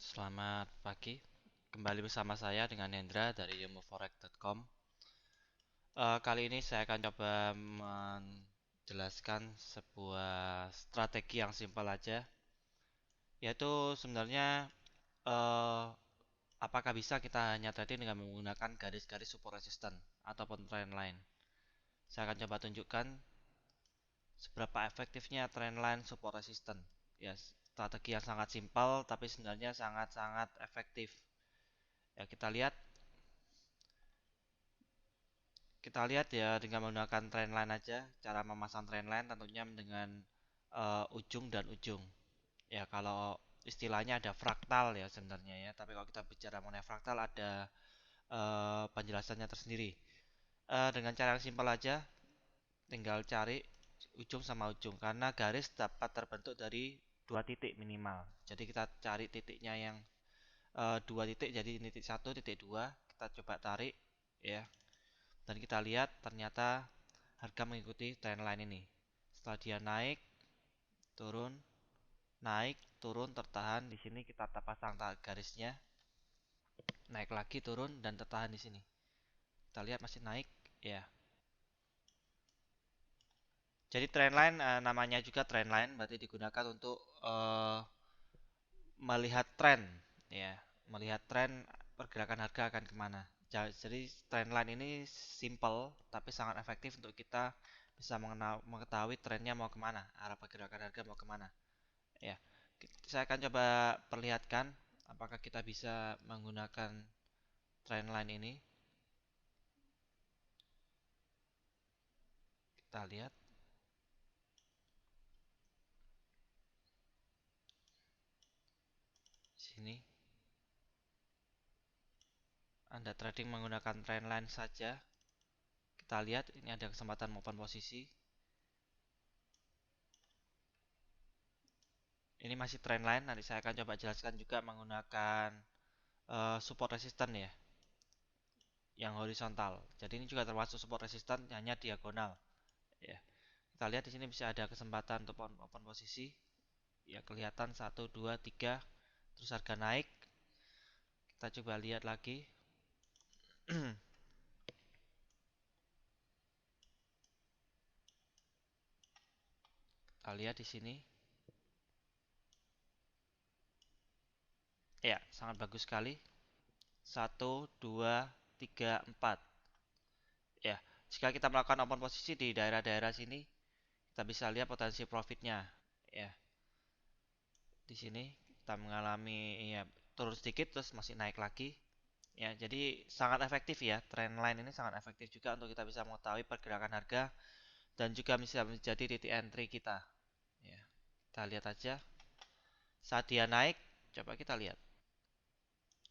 Selamat pagi, kembali bersama saya dengan Hendra dari ilmuforex.com. Kali ini saya akan coba menjelaskan sebuah strategi yang simpel aja, yaitu sebenarnya eh, apakah bisa kita hanya trading dengan menggunakan garis-garis support resistance ataupun trendline. Saya akan coba tunjukkan seberapa efektifnya trendline support resistance. Ya, strategi yang sangat simpel tapi sebenarnya sangat-sangat efektif. Ya, kita lihat ya dengan menggunakan trendline aja. Cara memasang trendline tentunya dengan ujung dan ujung. Ya kalau istilahnya ada fraktal ya sebenarnya ya. Tapi kalau kita bicara mengenai fraktal ada penjelasannya tersendiri. Dengan cara yang simpel aja, tinggal cari ujung sama ujung karena garis dapat terbentuk dari dua titik minimal. Jadi kita cari titiknya yang dua titik, jadi titik satu, titik dua. Kita coba tarik ya. Dan kita lihat ternyata harga mengikuti trendline ini. Setelah dia naik, turun, naik, turun, tertahan di sini kita pasang garisnya, naik lagi, turun dan tertahan di sini. Kita lihat masih naik, ya. Jadi trendline namanya juga trendline, berarti digunakan untuk melihat tren, ya, melihat tren pergerakan harga akan kemana. Jadi trendline ini simple tapi sangat efektif untuk kita bisa mengetahui trennya mau kemana, arah pergerakan harga mau kemana. Ya, saya akan coba perlihatkan apakah kita bisa menggunakan trendline ini. Kita lihat sini. Anda trading menggunakan trendline saja. Kita lihat ini ada kesempatan open posisi. Ini masih trendline. Nanti saya akan coba jelaskan juga menggunakan support resistance ya, yang horizontal. Jadi ini juga termasuk support resistance hanya diagonal. Ya, kita lihat di sini bisa ada kesempatan untuk open posisi. Ya kelihatan satu 2 3, terus harga naik. Kita coba lihat lagi. Kita lihat di sini. Ya, sangat bagus sekali. Satu 2 3 4. Ya, jika kita melakukan open posisi di daerah-daerah sini, kita bisa lihat potensi profitnya. Ya, di sini kita mengalami ya turun sedikit terus masih naik lagi. Ya, jadi sangat efektif ya. Trendline ini sangat efektif juga untuk kita bisa mengetahui pergerakan harga dan juga bisa menjadi titik entry kita. Ya, kita lihat aja. Saat dia naik, coba kita lihat.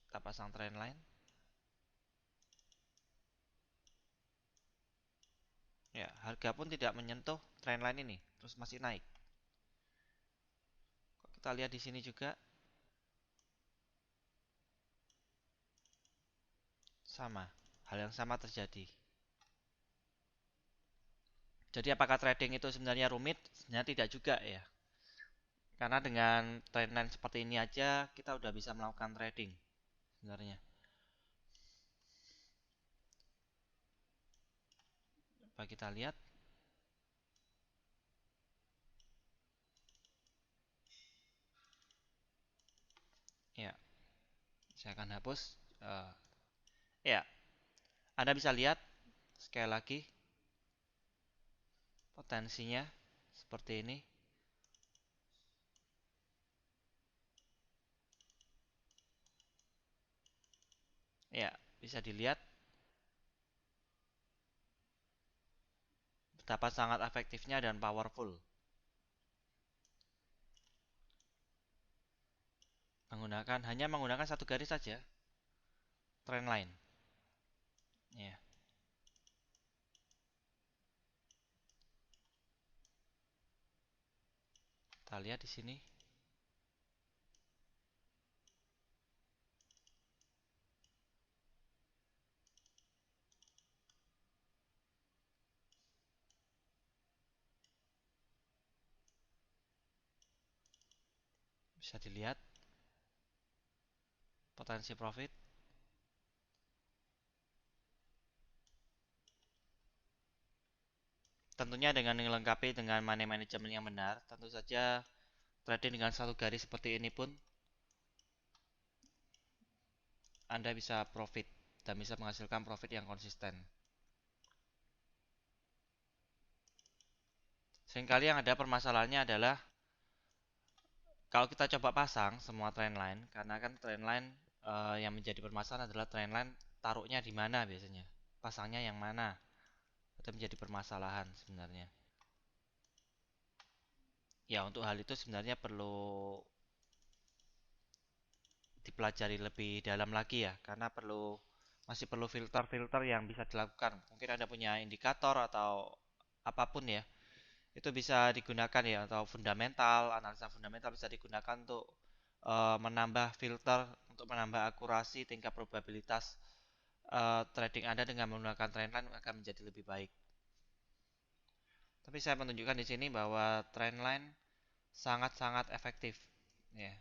Kita pasang trendline. Ya, harga pun tidak menyentuh trendline ini, terus masih naik. Kita lihat di sini juga sama. Hal yang sama terjadi. Jadi apakah trading itu sebenarnya rumit? Sebenarnya tidak juga ya. Karena dengan trendline seperti ini aja kita udah bisa melakukan trading sebenarnya. Coba kita lihat. Ya, saya akan hapus. Ya, Anda bisa lihat sekali lagi potensinya seperti ini. Ya, bisa dilihat betapa sangat efektifnya dan powerful hanya menggunakan satu garis saja trendline. Ya, kita lihat di sini. Bisa dilihat potensi profit. Tentunya dengan melengkapi dengan money management yang benar, tentu saja trading dengan satu garis seperti ini pun Anda bisa profit dan bisa menghasilkan profit yang konsisten. Seringkali yang ada permasalahannya adalah kalau kita coba pasang semua trendline, karena kan trendline yang menjadi permasalahan adalah trendline taruhnya di mana biasanya, pasangnya yang mana, itu menjadi permasalahan sebenarnya. Ya untuk hal itu sebenarnya perlu dipelajari lebih dalam lagi ya, karena masih perlu filter-filter yang bisa dilakukan. Mungkin Anda punya indikator atau apapun ya, itu bisa digunakan ya, atau fundamental, analisa fundamental bisa digunakan untuk menambah filter, untuk menambah akurasi tingkat probabilitas trading Anda dengan menggunakan trendline akan menjadi lebih baik. Tapi saya menunjukkan di sini bahwa trendline sangat-sangat efektif. Ya,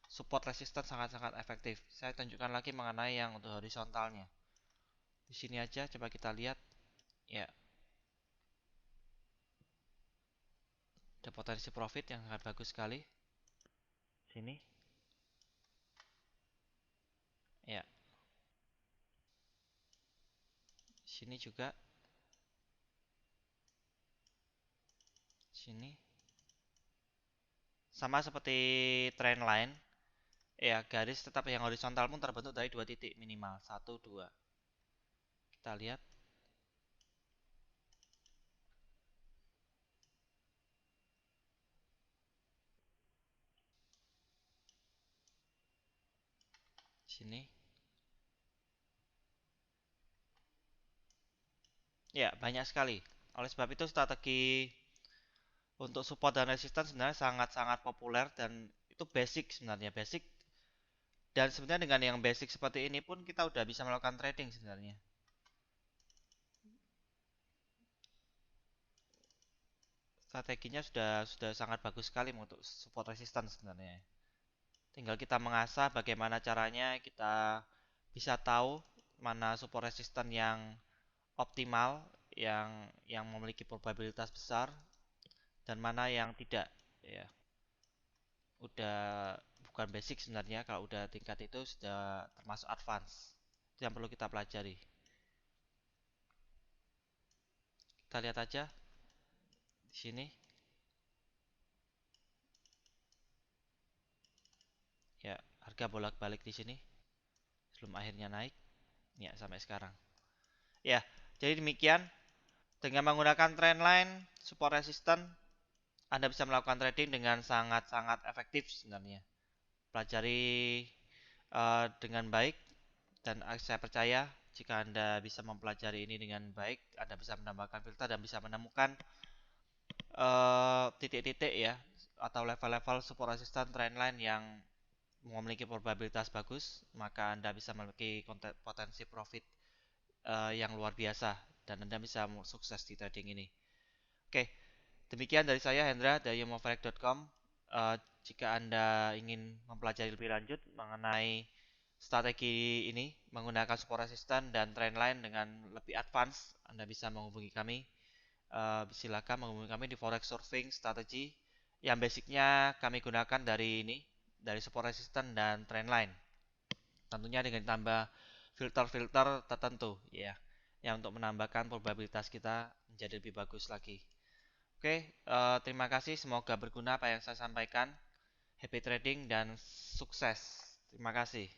support resistance sangat-sangat efektif. Saya tunjukkan lagi mengenai yang untuk horizontalnya. Di sini aja coba kita lihat. Ya, ada potensi profit yang sangat bagus sekali. Sini. Ya, sini juga. Sini. Sama seperti trendline. Ya, garis tetap yang horizontal pun terbentuk dari dua titik minimal. Satu, dua. Kita lihat. Sini. Ya, banyak sekali. Oleh sebab itu strategi untuk support dan resistance sebenarnya sangat-sangat populer dan itu basic sebenarnya, basic. Dan sebenarnya dengan yang basic seperti ini pun kita udah bisa melakukan trading sebenarnya. Strateginya sudah sangat bagus sekali untuk support resistance sebenarnya. Tinggal kita mengasah bagaimana caranya kita bisa tahu mana support resistance yang optimal, yang memiliki probabilitas besar dan mana yang tidak ya. Udah bukan basic sebenarnya, kalau udah tingkat itu sudah termasuk advance. Itu yang perlu kita pelajari. Kita lihat aja di sini. Ya, harga bolak-balik di sini sebelum akhirnya naik. Ya, sampai sekarang. Ya, jadi demikian. Dengan menggunakan trendline, support resistance, Anda bisa melakukan trading dengan sangat-sangat efektif sebenarnya. Pelajari dengan baik dan saya percaya jika Anda bisa mempelajari ini dengan baik, Anda bisa menambahkan filter dan bisa menemukan titik-titik ya atau level-level support resistance trendline yang memiliki probabilitas bagus, maka Anda bisa memiliki potensi profit yang luar biasa dan Anda bisa sukses di trading ini. Oke, demikian dari saya Hendra dari yomofarek.com. Jika Anda ingin mempelajari lebih lanjut mengenai strategi ini menggunakan support resistance dan trendline dengan lebih advance, Anda bisa menghubungi kami. Silakan menghubungi kami di Forex Surfing Strategi yang basicnya kami gunakan dari ini, dari support resistance dan trendline. Tentunya dengan tambah filter-filter tertentu ya, yang untuk menambahkan probabilitas kita menjadi lebih bagus lagi. Oke, terima kasih. Semoga berguna apa yang saya sampaikan. Happy trading dan sukses. Terima kasih.